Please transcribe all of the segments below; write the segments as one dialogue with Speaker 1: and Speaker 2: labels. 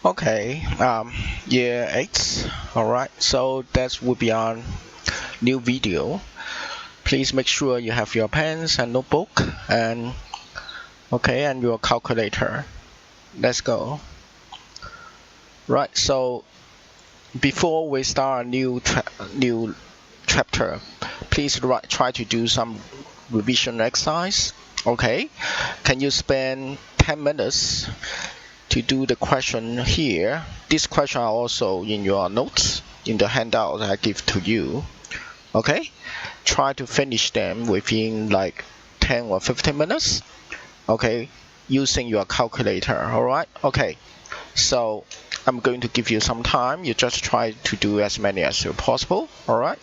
Speaker 1: Okay, year 8. Alright, so that would be our new video. Please make sure you have your pens and notebook and your calculator. Let's go. Right, so before we start a new chapter, please try to do some revision exercise. Okay, can you spend 10 minutes to do the question here? This question are also in your notes in the handout I give to you. Okay, try to finish them within like 10 or 15 minutes. Okay, using your calculator. Alright, okay, so I'm going to give you some time. You just try to do as many as possible. Alright,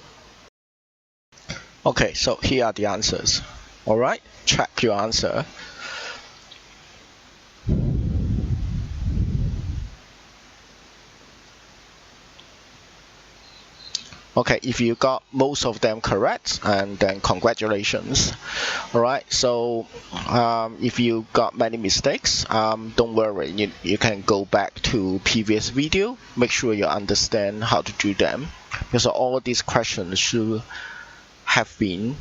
Speaker 1: okay, so here are the answers. Alright, check your answer. Okay, if you got most of them correct, and then congratulations. Alright, so if you got many mistakes, don't worry, you can go back to previous video, make sure you understand how to do them, because all these questions should have been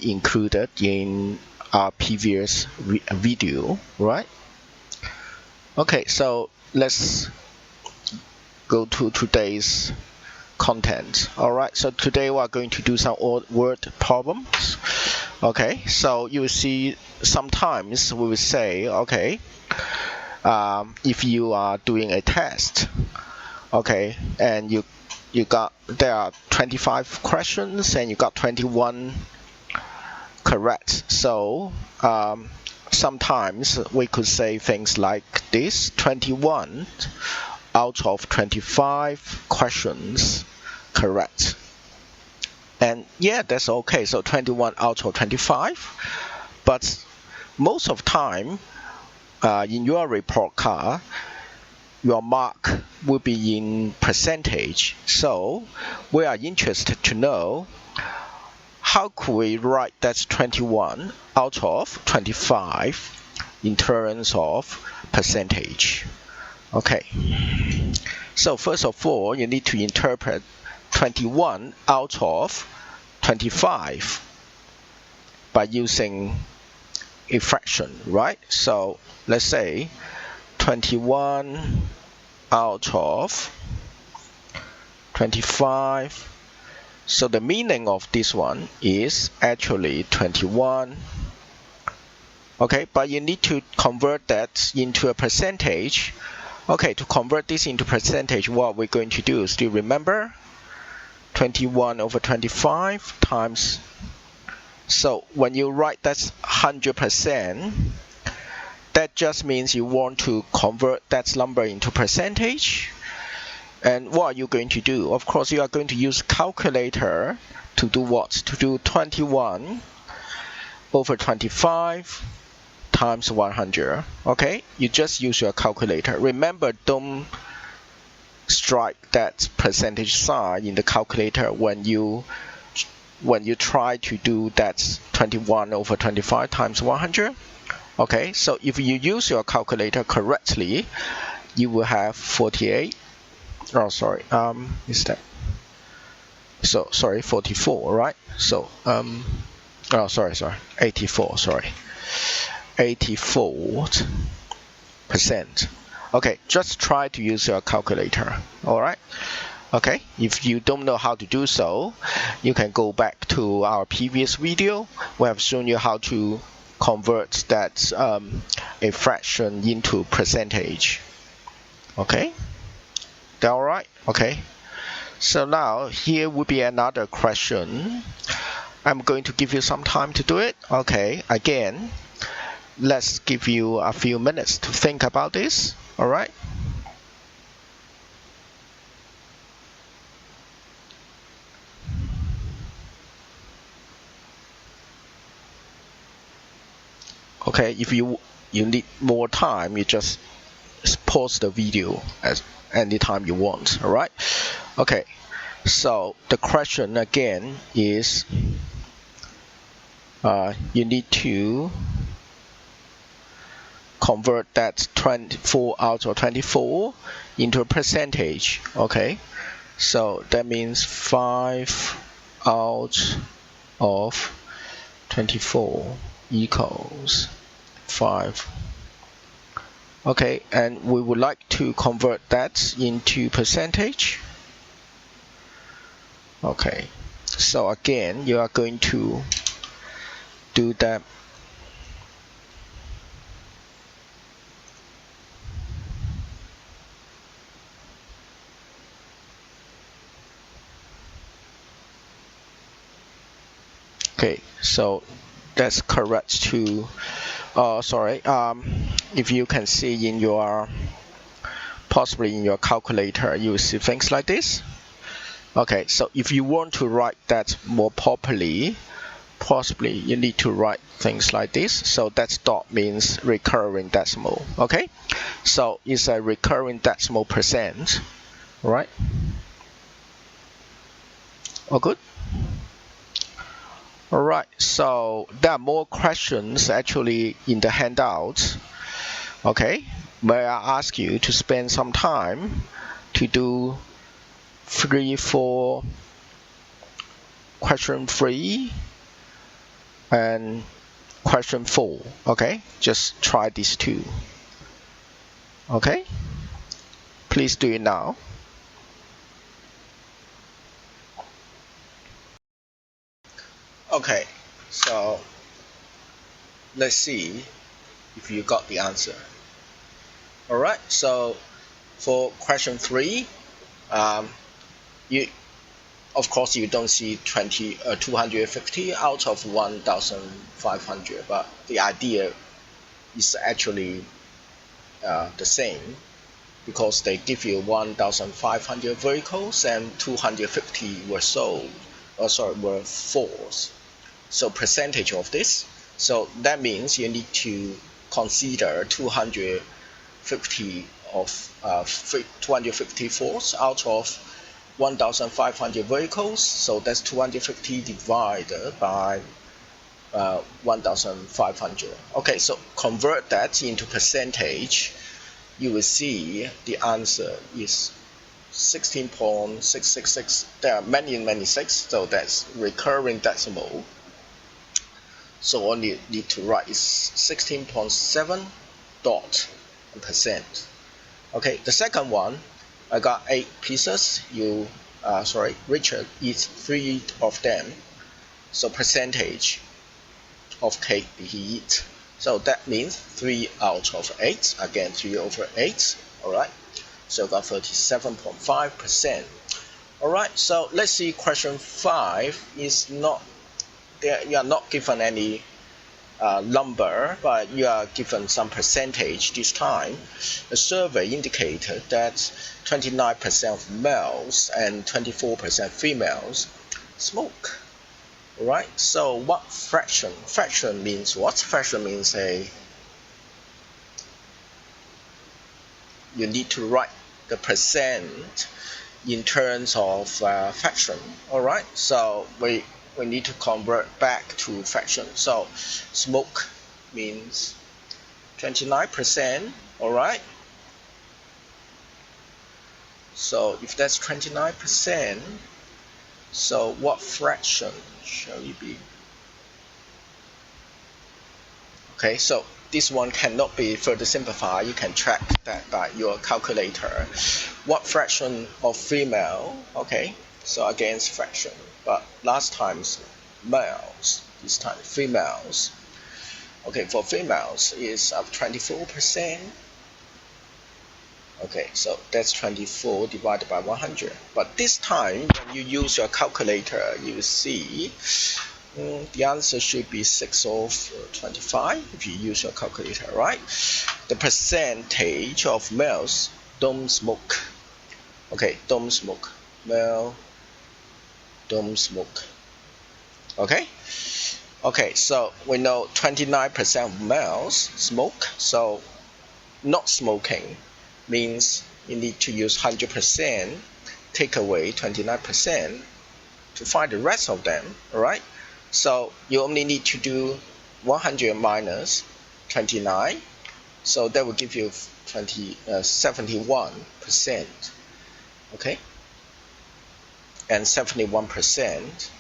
Speaker 1: included in our previous video, right? Okay, so let's go to today's content. Alright, so today we are going to do some word problems. Okay, so you will see sometimes we will say, okay, if you are doing a test, okay, and there are 25 questions and you got 21 correct. So sometimes we could say things like this: 21 out of 25 questions correct. And yeah, that's okay. So 21 out of 25. But most of time in your report card, your mark will be in percentage. So we are interested to know how could we write that 21 out of 25 in terms of percentage. Okay, so first of all, you need to interpret 21 out of 25 by using a fraction, right? So let's say 21 out of 25. So the meaning of this one is actually 21. Okay, but you need to convert that into a percentage. Okay, to convert this into percentage, what we're going to do, still remember? 21 over 25 times. So when you write that's 100%, that just means you want to convert that number into percentage. And what are you going to do? Of course, you are going to use calculator to do what? To do 21 over 25 times 100. Okay, you just use your calculator. Remember, don't strike that percentage sign in the calculator when you try to do that 21 over 25 times 100. Okay, so if you use your calculator correctly, you will have 48. Oh, sorry. Is that? So sorry, 44, right? So oh, sorry, 84. Sorry. 84%. Okay, just try to use your calculator. Alright? Okay, if you don't know how to do so, you can go back to our previous video. We have shown you how to convert that a fraction into percentage. Okay? That alright? Okay. So now here will be another question. I'm going to give you some time to do it. Okay, again, let's give you a few minutes to think about this. Alright? Okay, if you need more time, you just pause the video at any time you want. Alright? Okay, so the question again is you need to convert that 24 out of 24 into a percentage. Okay, so that means 5 out of 24 equals 5. Okay, and we would like to convert that into percentage. Okay, so again, you are going to do that. Okay, so that's correct to if you can see in your possibly in your calculator, you will see things like this. Okay, so if you want to write that more properly, possibly you need to write things like this. So that dot means recurring decimal. Okay, so it's a recurring decimal percent, right? All good? Alright, so there are more questions actually in the handout. Okay, may I ask you to spend some time to do 3-4 question 3 and question 4. Okay, just try these two. Okay, please do it now. Okay, so let's see if you got the answer. Alright, so for question 3, of course you don't see 250 out of 1,500, but the idea is actually the same, because they give you 1,500 vehicles and 250 were sold, were false. So percentage of this, so that means you need to consider 250 false out of 1,500 vehicles. So that's 250 divided by 1,500. Okay, so convert that into percentage. You will see the answer is 16.666. There are many 6, so that's recurring decimal. So all you need to write is 16.7% Okay, the second one, I got 8 pieces. Richard eats 3 of them. So percentage of cake he eats. So that means 3 out of 8. Again, 3 over 8. Alright, so got 37.5%. Alright, so let's see question 5 is not there. You are not given any number, but you are given some percentage this time. A survey indicated that 29% of males and 24% females smoke. Alright, so what fraction? Fraction means what? Fraction means you need to write the percent in terms of fraction. Alright, so we need to convert back to fraction. So smoke means 29%. Alright, so if that's 29%, so what fraction shall it be? Okay, so this one cannot be further simplified. You can track that by your calculator. What fraction of female? Okay, so against fraction, but last time's males, this time females. Okay, for females is 24%. Okay, so that's 24 divided by 100. But this time, when you use your calculator, you will see the answer should be 6 of 25 if you use your calculator, right? The percentage of males don't smoke. Okay, don't smoke. Male don't smoke. Okay? Okay, so we know 29% of males smoke, so not smoking means you need to use 100%, take away 29% to find the rest of them, alright? So you only need to do 100 minus 29, So that will give you 71%. Okay, and 71%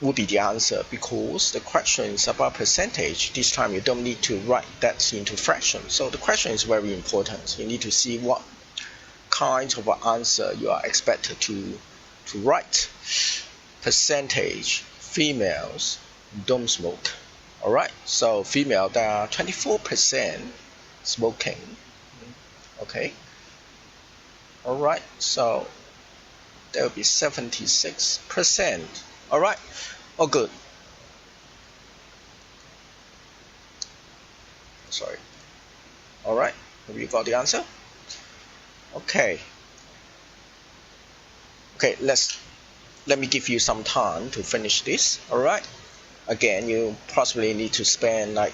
Speaker 1: would be the answer, because the question is about percentage. This time you don't need to write that into fractions. So the question is very important. You need to see what kind of an answer you are expected to write. Percentage, females don't smoke. Alright, so female, there are 24% smoking. Okay, alright, so there will be 76%. Alright, all good. Sorry. Alright, have you got the answer? Okay. Okay, let me give you some time to finish this. Alright. Again, you possibly need to spend like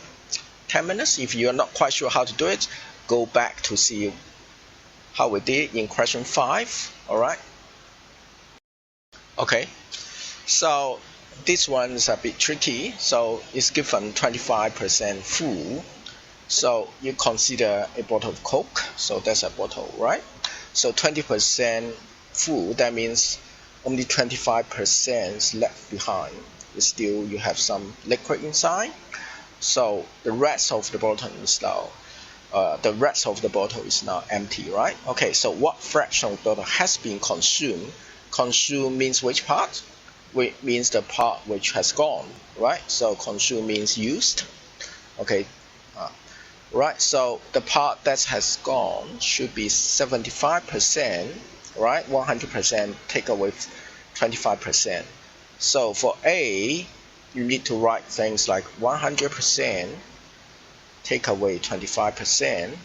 Speaker 1: 10 minutes. If you're not quite sure how to do it, go back to see how we did in question 5. Alright. Okay. So this one is a bit tricky. So it's given 25% full. So you consider a bottle of Coke. So that's a bottle, right? So 20% full, that means only 25% is left behind. Still you have some liquid inside. So the rest of the bottle is now empty, right? Okay, so what fraction of the bottle has been consumed? Consume means which part? Which means the part which has gone, right? So consume means used. Okay, right, so the part that has gone should be 75%, right? 100% take away 25%. So for A, you need to write things like 100% take away 25%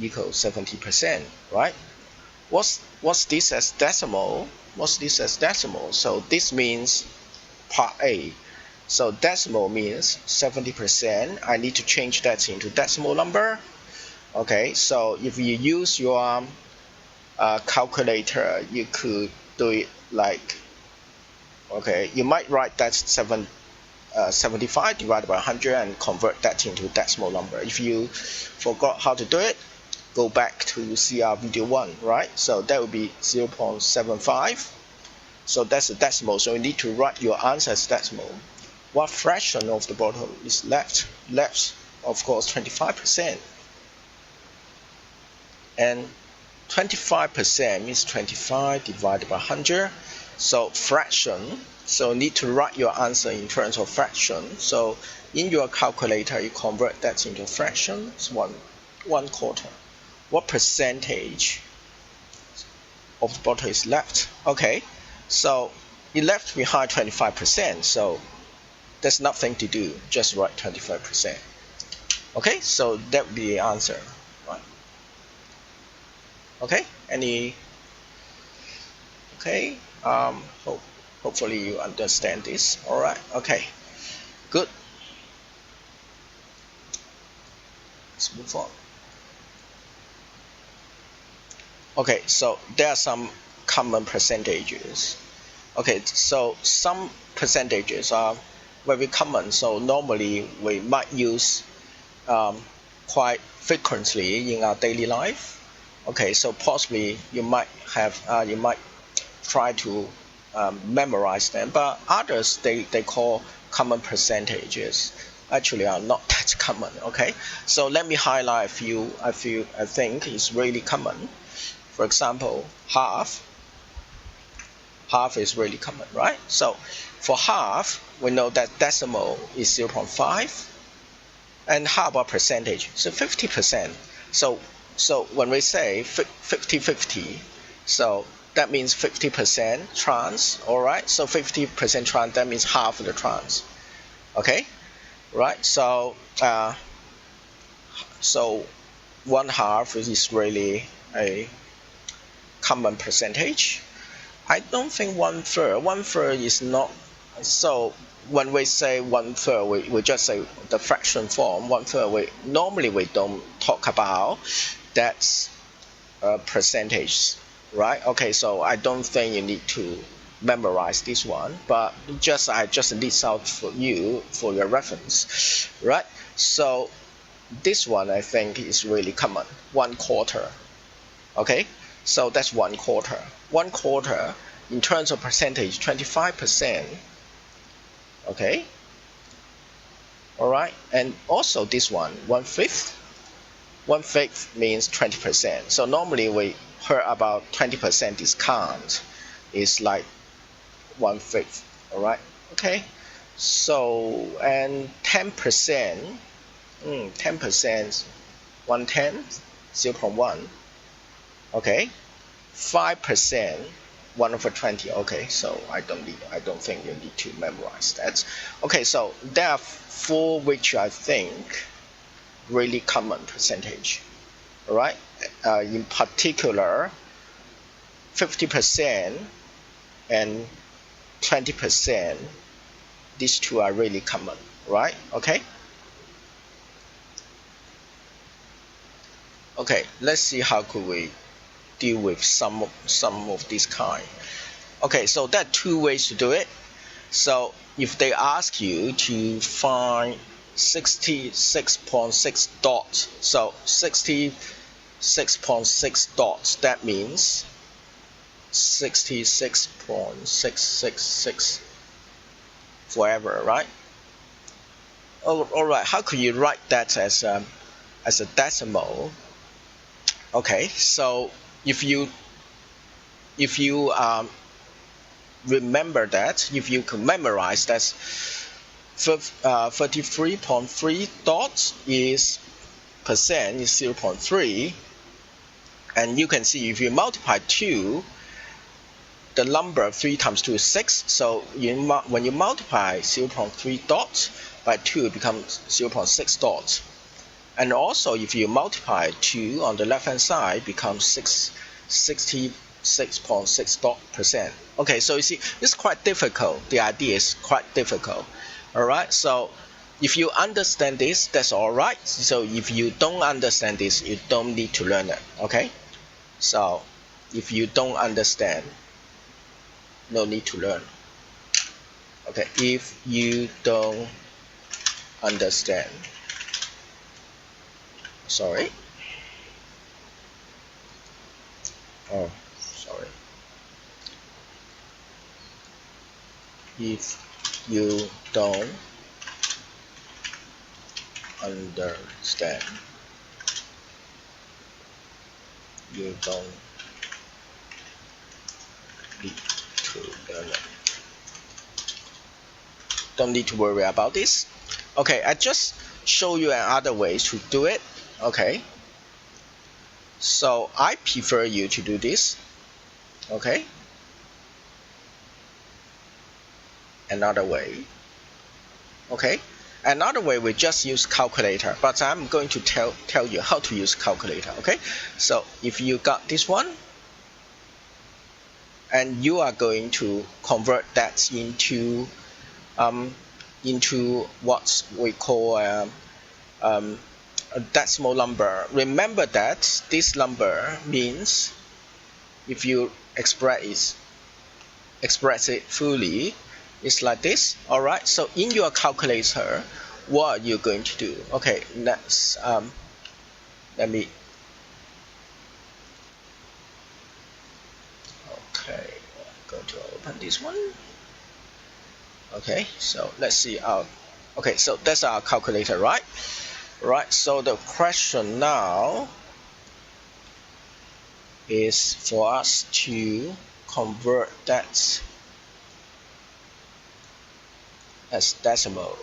Speaker 1: equals 70%, right? What's this as decimal? What's this as decimal? So this means part A. So decimal means 70%. I need to change that into decimal number. Okay, so if you use your calculator, you could do it like, okay, you might write that 75 divided by 100 and convert that into decimal number. If you forgot how to do it, go back to see our video 1, right? So that would be 0.75. So that's the decimal. So you need to write your answer as decimal. What fraction of the bottle is left? Left, of course, 25%. And 25% means 25 divided by 100. So fraction, so need to write your answer in terms of fraction. So in your calculator, you convert that into a fraction. It's one quarter. What percentage of the bottle is left? Okay, so you left behind 25%. So there's nothing to do. Just write 25%. Okay, so that would be the answer. Right. Okay, any? Okay. Hopefully you understand this. All right. Okay. Good. Let's move on. Okay, so there are some common percentages. Okay, so some percentages are very common. So normally we might use quite frequently in our daily life. Okay, so possibly you might try to memorize them, but others they call common percentages actually are not that common. Okay, so let me highlight a few I think is really common. For example, half is really common, right? So for half, we know that decimal is 0.5, and how about percentage? So 50%. So when we say 50-50, so that means 50% chance. All right, so 50% chance, that means half of the chance. Okay, right? So so 1/2 is really a common percentage. I don't think 1/3. 1/3 is not. So when we say 1/3, we just say the fraction form 1/3. Normally we don't talk about that's percentage, right? Okay, so I don't think you need to memorize this one, but I just list out for you for your reference, right? So this one I think is really common, 1/4. Okay, so that's 1/4. 1/4 in terms of percentage, 25%. Okay, all right, and also this one, 1/5. 1/5 means 20%. So normally we heard about 20% discount is like 1/5. All right, okay. So and 10%, 10%, 1/10, 0.1. Okay, 5%, 1/20. Okay, so I don't think you need to memorize that. Okay, so there are 4 which I think really common percentage. All right, in particular, 50% and 20%. These 2 are really common, right? Okay. Okay, let's see how could we deal with some of this kind. Okay, so there are 2 ways to do it. So if they ask you to find 66.6 dots, so 66.6 dots, that means 66.666 forever, right? All right, how could you write that as a decimal? Okay, so if you remember that, if you can memorize that 33.3 dots is percent is 0.3, and you can see if you multiply 2, the number 3 times 2 is 6, so when you multiply 0.3 dots by 2, it becomes 0.6 dots. And also if you multiply 2 on the left hand side, becomes 66.6%. Okay, so you see it's quite difficult. The idea is quite difficult. Alright, so if you understand this, that's alright. So if you don't understand this, you don't need to learn it. Okay, so if you don't understand, no need to learn. Okay, if you don't understand, sorry, oh sorry, if you don't understand, you don't need to learn it. Don't need to worry about this. Okay, I just show you another way to do it. Okay, so I prefer you to do this. Okay, another way. Okay, another way we just use calculator, but I'm going to tell you how to use calculator. Okay, so if you got this one, and you are going to convert that into what we call a decimal number. Remember that this number means, if you express it fully, it's like this. All right, so in your calculator, what are you going to do? Okay, let's let me okay, I'm going to open this one. Okay, so let's see okay, so that's our calculator, right? Right, so the question now is for us to convert that as decimal.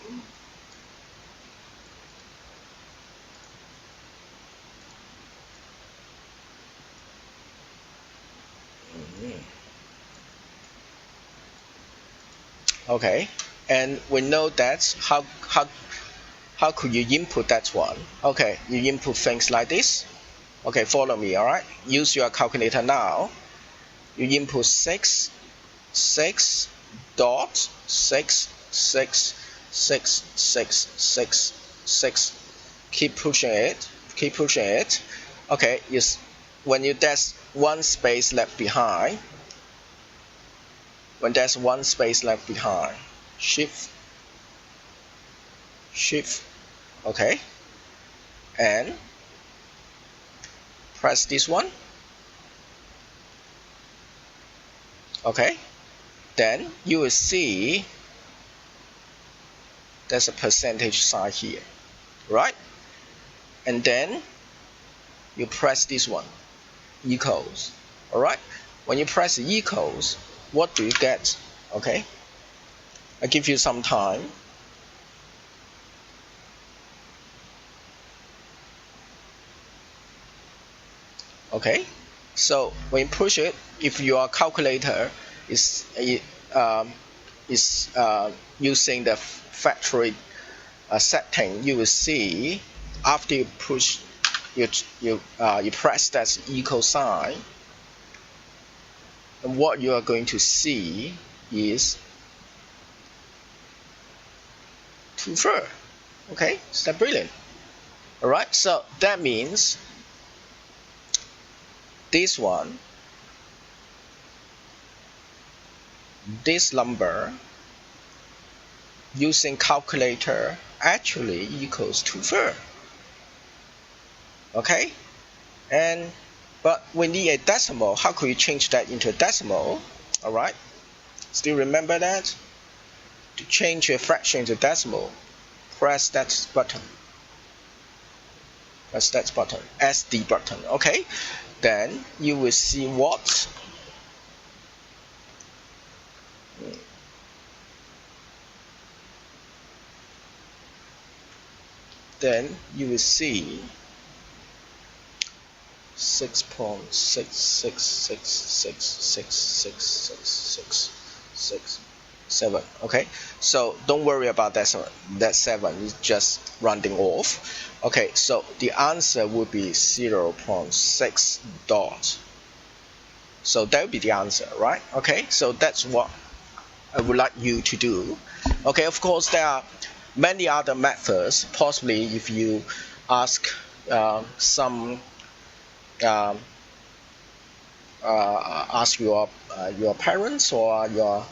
Speaker 1: Okay, and we know that how could you input that one? Okay, you input things like this. Okay, follow me. All right, use your calculator now. You input 6 dot 6 6 6 6 6 6. Keep pushing it. Okay, is when there's one space left behind. When there's one space left behind, shift. Okay, and press this one. Okay, then you will see there's a percentage sign here, right? And then you press this one, equals. Alright, when you press equals, what do you get? Okay, I give you some time. Okay, so when you push it, if your calculator is using the factory setting, you will see after you push, you press that equal sign, and what you are going to see is 2/3. Okay, is that brilliant? All right, so that means this one, this number using calculator actually equals 2/3. Okay, but we need a decimal. How could you change that into a decimal? All right, still remember that? To change a fraction into decimal, press that button. Press that button, SD button. Okay, then you will see what? Then you will see 6.66666666667. Okay, so don't worry about that 7 is just rounding off. Okay, so the answer would be 0.6 dot. So that would be the answer, right? Okay, so that's what I would like you to do. Okay, of course there are many other methods. Possibly if you ask ask your parents or your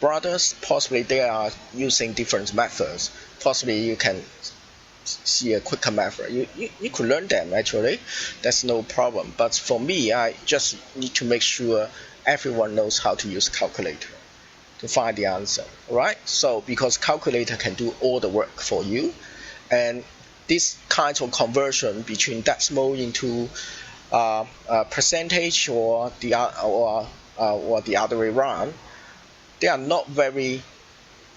Speaker 1: brothers, possibly they are using different methods. Possibly you can see a quicker method. You could learn them actually. That's no problem. But for me, I just need to make sure everyone knows how to use calculator to find the answer. Right? So because calculator can do all the work for you, and this kind of conversion between decimal into percentage or the other way around, they are not very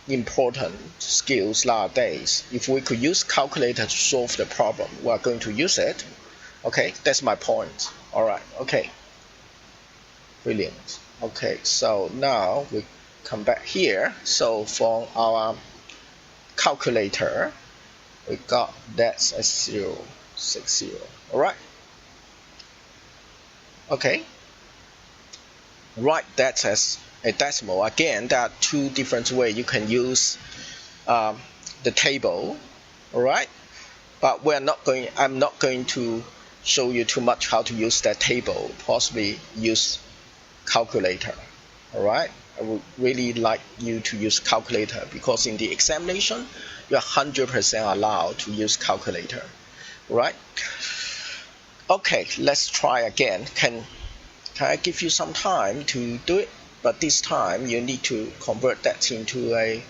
Speaker 1: important skills nowadays. If we could use calculator to solve the problem, we are going to use it. Okay, that's my point. All right. Okay. Brilliant. Okay, so now we come back here. So for our calculator, we got that's a 0.60. All right. Okay. Write that as a decimal. Again, there are two different ways you can use the table. All right. But I'm not going to show you too much how to use that table. Possibly use calculator. All right. I would really like you to use calculator because in the examination, you're 100% allowed to use calculator. Right? Okay, let's try again. Can I give you some time to do it? But this time you need to convert that into a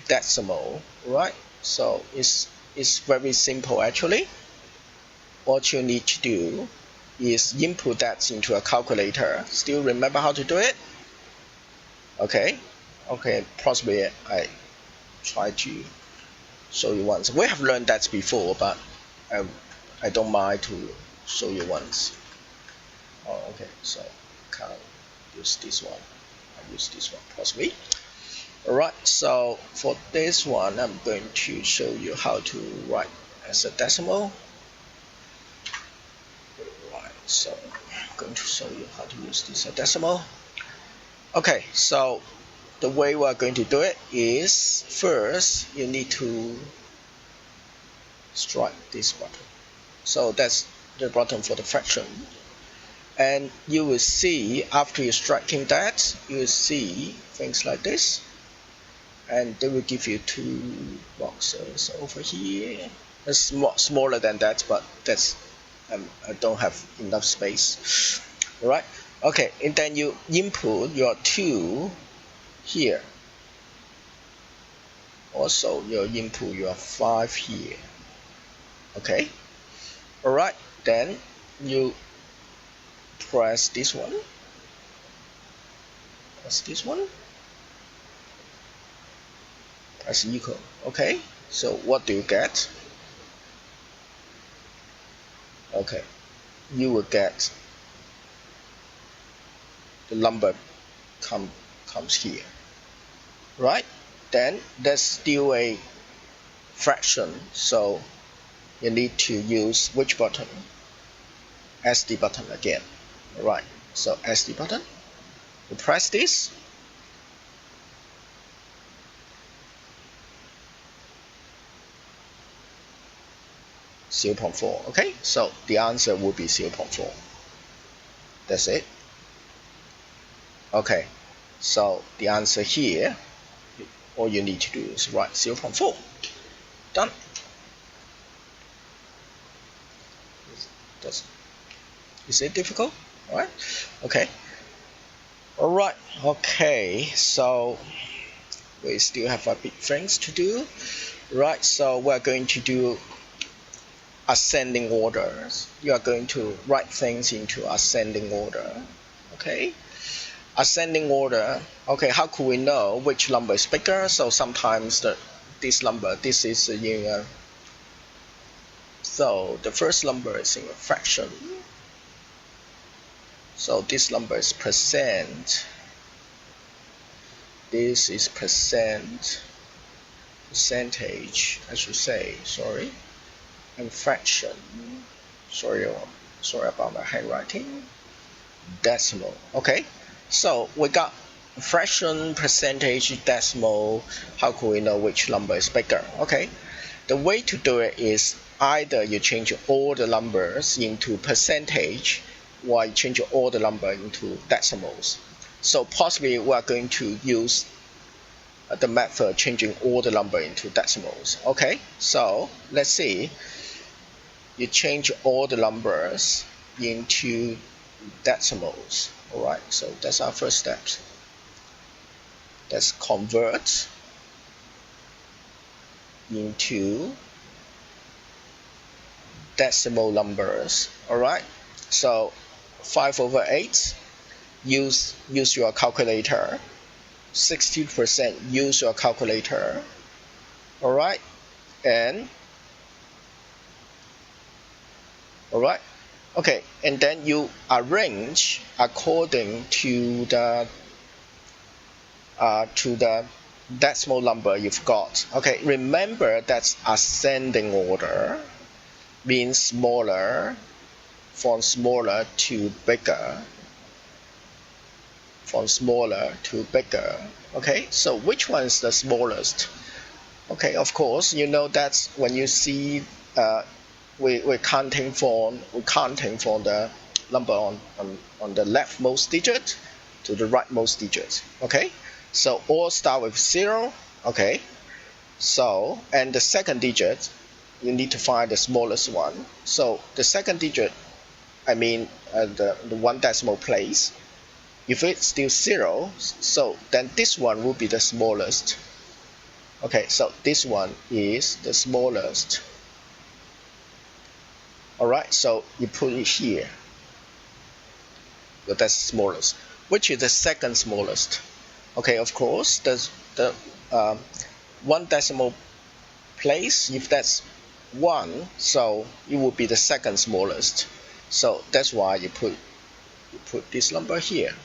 Speaker 1: decimal, right? So it's very simple actually. What you need to do is input that into a calculator. Still remember how to do it? Okay, possibly I try to show you once. We have learned that before, but I don't mind to show you once. Oh, okay, so can't use this one. I use this one possibly. Alright, so for this one, I'm going to show you how to write as a decimal. Right, so I'm going to show you how to use this as a decimal. Okay, so the way we're going to do it is first you need to strike this button. So that's the button for the fraction. And you will see after you striking that, you will see things like this. And they will give you two boxes over here. It's smaller than that, but that's I don't have enough space. All right. Okay, and then you input your 2 here. Also, you input your 5 here. Okay. All right. Then you press this one. Press this one. Press equal. Okay. So what do you get? Okay. You will get the number comes here, right? Then there's still a fraction, so you need to use which button? SD button again. Right, so SD button, you press this, (0.4). Okay, so the answer will be 0.4. That's it. Okay, so the answer here, all you need to do is write 0.4. Done. Is it difficult? All right. Okay. All right. Okay. So we still have a bit things to do. Right. So we're going to do ascending orders. You are going to write things into ascending order. Okay. Ascending order. Okay. How could we know which number is bigger? So sometimes this number, this is in a. So the first number is in a fraction. So this number is percent. This is percentage, I should say, sorry. And fraction. Sorry about my handwriting. Decimal. Okay. So we got fraction, percentage, decimal. How can we know which number is bigger? Okay. The way to do it is either you change all the numbers into percentage, or you change all the number into decimals. So possibly we are going to use the method changing all the number into decimals. Okay, so let's see. You change all the numbers into decimals. Alright, so that's our first step. Let's convert into decimal numbers. Alright, so 5/8, use your calculator. 60%, use your calculator. Alright, and alright, okay, and then you arrange according to the decimal number you've got. Okay, remember that's ascending order, means smaller, from smaller to bigger, from smaller to bigger. Okay, so which one is the smallest? Okay, of course, you know that when you see we're counting from the number on the leftmost digit to the rightmost digit. Okay, so all start with 0. Okay, so and the second digit you need to find the smallest one. So the second digit, I mean the one decimal place, if it's still 0, so then this one will be the smallest. Okay, so this one is the smallest. Alright, so you put it here. But that's smallest. Which is the second smallest? Okay, of course, the one decimal place, if that's 1, so it will be the second smallest. So that's why you put this number here.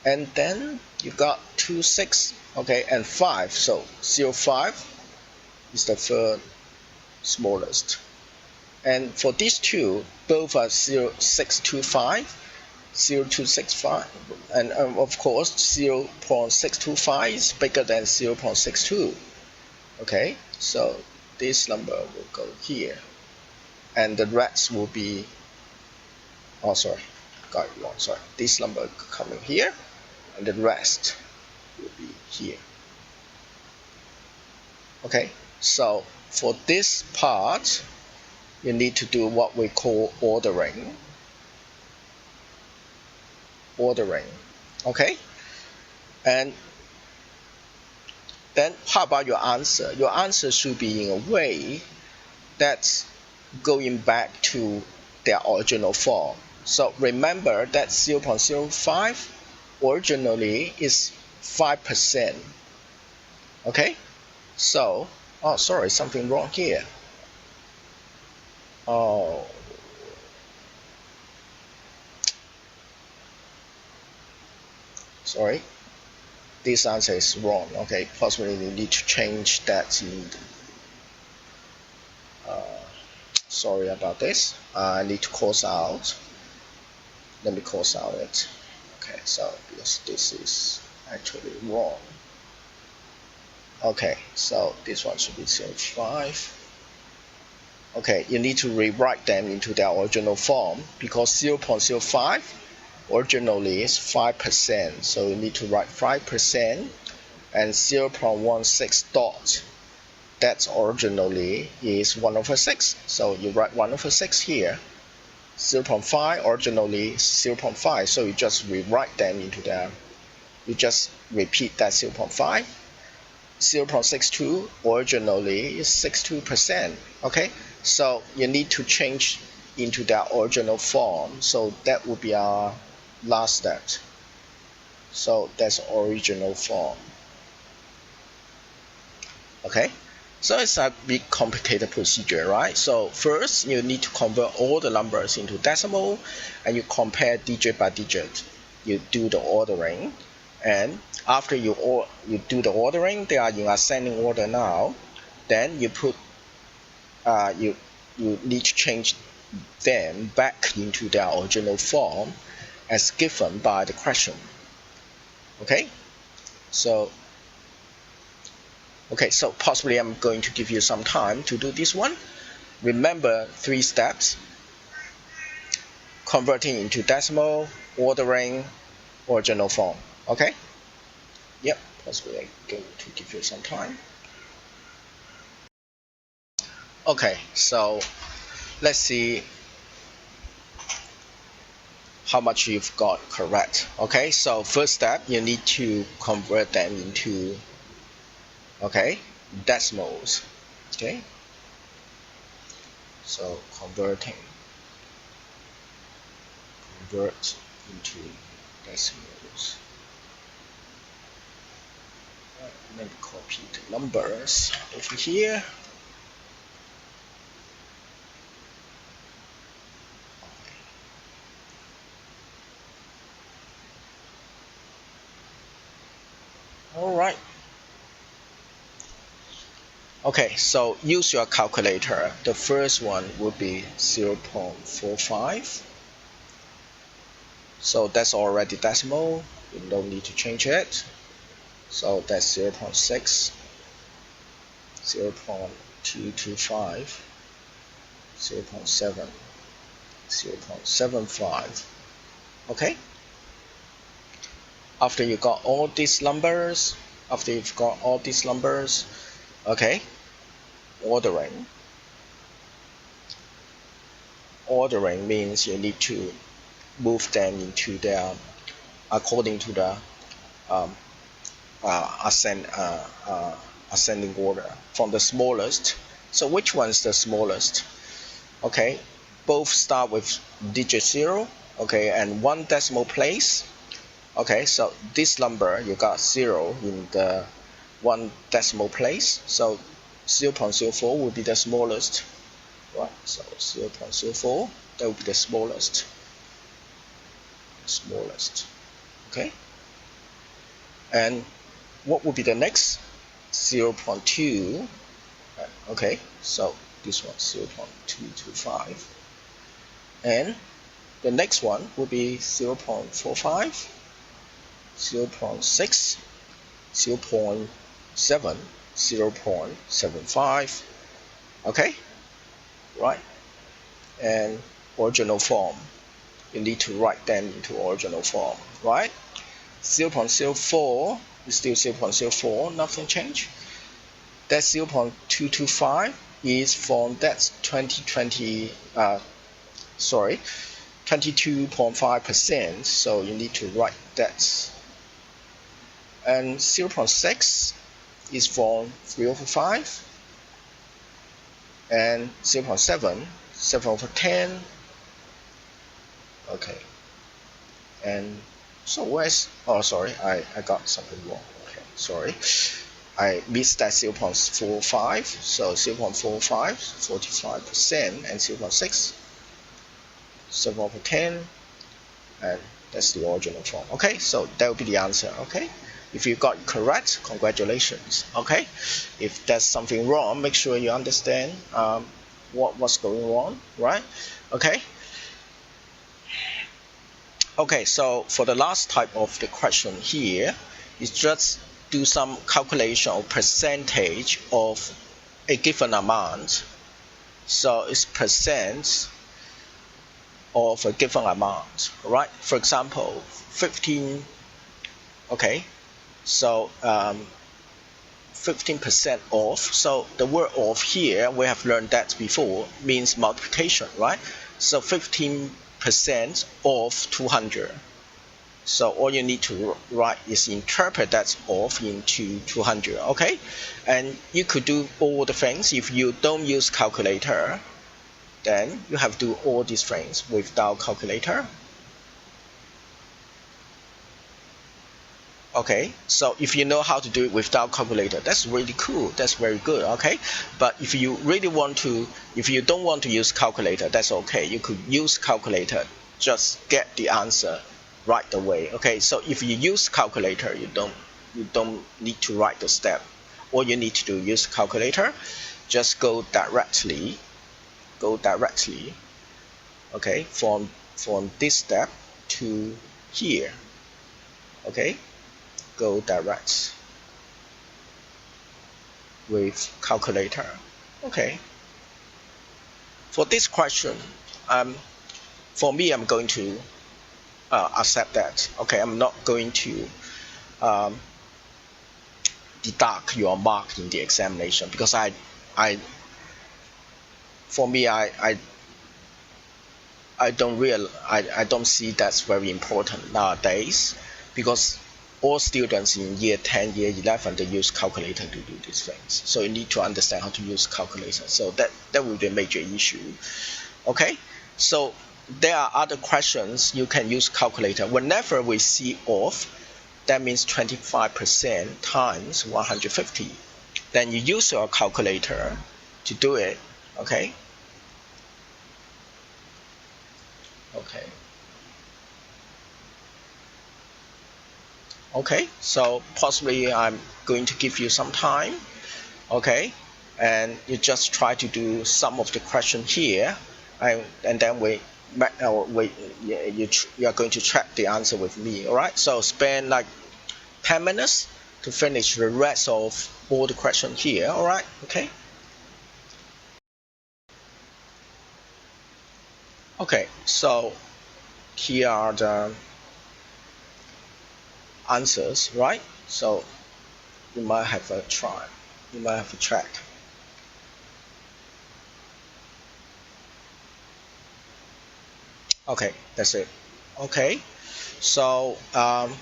Speaker 1: And then you got 2, 6, okay, and 5. So 0.5 is the third smallest. And for these two, both are 0.625, 0.265, and of course 0.625 is bigger than 0.62. Okay, so this number will go here, and the rest will be, oh sorry, got it wrong, sorry, this number coming here, and the rest will be here. Okay, so for this part, you need to do what we call ordering. Okay? And then how about your answer? Your answer should be in a way that's going back to their original form. So remember that 0.05 originally is 5%. Okay? So, oh sorry, something wrong here. Oh. Sorry. This answer is wrong. Okay, possibly you need to change that in sorry about this. I need to cross out. Let me cross out it. Okay, so because this is actually wrong. Okay, so this one should be 0.5. Okay, you need to rewrite them into their original form because 0.05 originally is 5%. So you need to write 5% and 0.16 dot. That's originally is 1/6. So you write 1/6 here. 0.5 originally is 0.5. So you just rewrite them into their, you just repeat that 0.5. 0.62 originally is 62%. Okay, so you need to change into their original form. So that would be our last step. So that's original form. Okay, so it's a bit complicated procedure, right? So first you need to convert all the numbers into decimal and you compare digit by digit. You do the ordering, and after you do the ordering, they are in ascending order now. Then you put you need to change them back into their original form as given by the question. Okay, so possibly I'm going to give you some time to do this one. Remember 3 steps: converting into decimal, ordering, original form. Okay? Yep, possibly I'm going to give you some time. Okay, so let's see how much you've got correct. Okay, so first step, you need to convert them into decimals. Okay, so convert into decimals. Let me copy the numbers over here. All right. Okay, so use your calculator. The first one would be 0.45. So that's already decimal. You don't need to change it. So that's 0.6, 0.225, 0.7, 0.75. Okay? After you got all these numbers, okay, ordering. Ordering means you need to move them into their, according to the ascending order from the smallest. So which one is the smallest? Okay, both start with digit 0, okay, and 1 decimal place. Okay, so this number you got 0 in the 1 decimal place, so 0.04 will be the smallest, right? So 0.04, that will be the smallest. Okay, and what would be the next? 0.2. Okay, so this one 0.225, and the next one will be 0.45, 0.6, 0.7, 0.75. Okay, right? And original form, you need to write them into original form, right? 0.04 is still 0.04, nothing changed. that 0.225 is from that's 22.5%, so you need to write that. And 0.6 is from 3/5, and 0.7, 7/10. Okay, and so where's, oh sorry, I got something wrong. Okay, sorry, I missed that 0.45, so 0.45, 45%, and 0.6, 7/10, and that's the original form. Okay, so that will be the answer. Okay, if you got it correct, congratulations. Okay, if there's something wrong, make sure you understand what's going on, right? Okay. Okay, so for the last type of the question here, is just do some calculation of percentage of a given amount. So it's percent of a given amount, right? For example, 15. Okay, so 15% off. So the word off here, we have learned that before, means multiplication, right? So 15% of 200. So all you need to write is interpret that off into 200. Okay, and you could do all the things. If you don't use calculator, then you have to do all these things without calculator. Okay, so if you know how to do it without calculator, that's really cool, that's very good. Okay, but if you really want to, if you don't want to use calculator, that's okay, you could use calculator, just get the answer right away. Okay, so if you use calculator, you don't need to write the step. All you need to do, use calculator, just go directly, okay, from this step to here. Okay, go direct with calculator. Okay, for this question, for me, I'm going to accept that. Okay, I'm not going to deduct your mark in the examination, because for me, I don't see that's very important nowadays, because all students in year 10, year 11, they use calculator to do these things. So you need to understand how to use calculator. So that will be a major issue. Okay, so there are other questions you can use calculator. Whenever we see off, that means 25% times 150. Then you use your calculator to do it. Okay. Okay. Okay, so possibly I'm going to give you some time. Okay, and you just try to do some of the question here, and then you are going to check the answer with me. All right, so spend like 10 minutes to finish the rest of all the questions here. All right, okay. Okay, so here are the answers, right? So you might have a try, you might have a check. Okay, that's it. Okay, so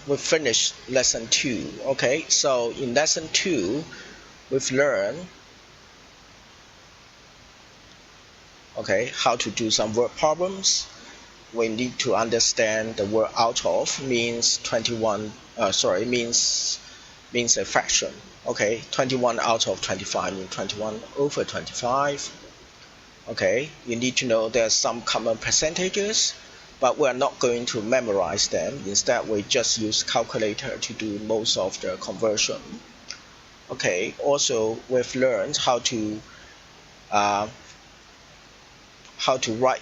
Speaker 1: we finished lesson 2. Okay, so in lesson 2 we've learned how to do some word problems. We need to understand the word out of means 21. Means a fraction. Okay, 21 out of 25 means 21 over 25. Okay, you need to know there's some common percentages, but we're not going to memorize them. Instead, we just use calculator to do most of the conversion. Okay, also we've learned how to write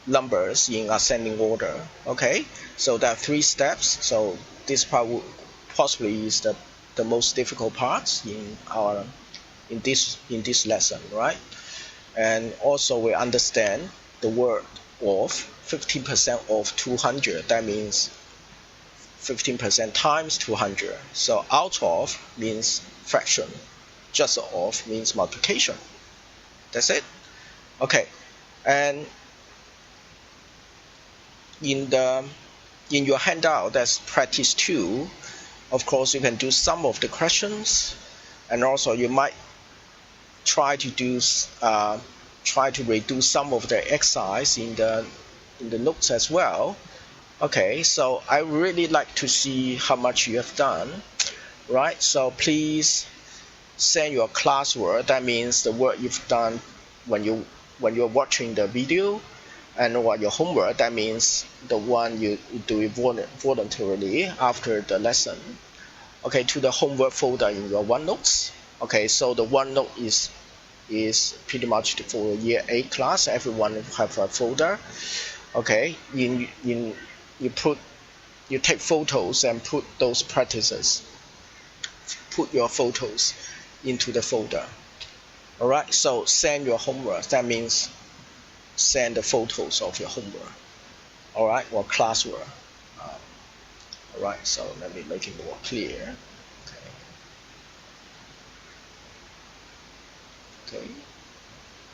Speaker 1: numbers in ascending order. Okay, so there are 3 steps. So this part possibly is the most difficult part in this lesson, right? And also we understand the word of 15% of 200. That means 15% times 200. So out of means fraction. just of means multiplication. That's it. Okay, and in your handout, that's practice 2. Of course, you can do some of the questions, and also you might try to redo some of the exercise in the notes as well. Okay, so I really like to see how much you have done, right? So please send your classwork. That means the work you've done when you're watching the video, and what your homework. That means the one you do it voluntarily after the lesson. Okay, to the homework folder in your OneNotes. Okay, so the OneNote is pretty much for year 8 class. Everyone have a folder. Okay, you take photos and put those practices. Put your photos into the folder. All right, so send your homework. That means send the photos of your homework. All right, or classwork. All right, so let me make it more clear. Okay,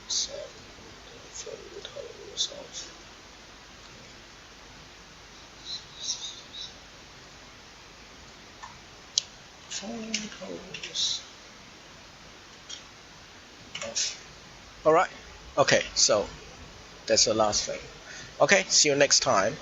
Speaker 1: so the photos of all right. Okay, so that's the last thing. Okay, see you next time.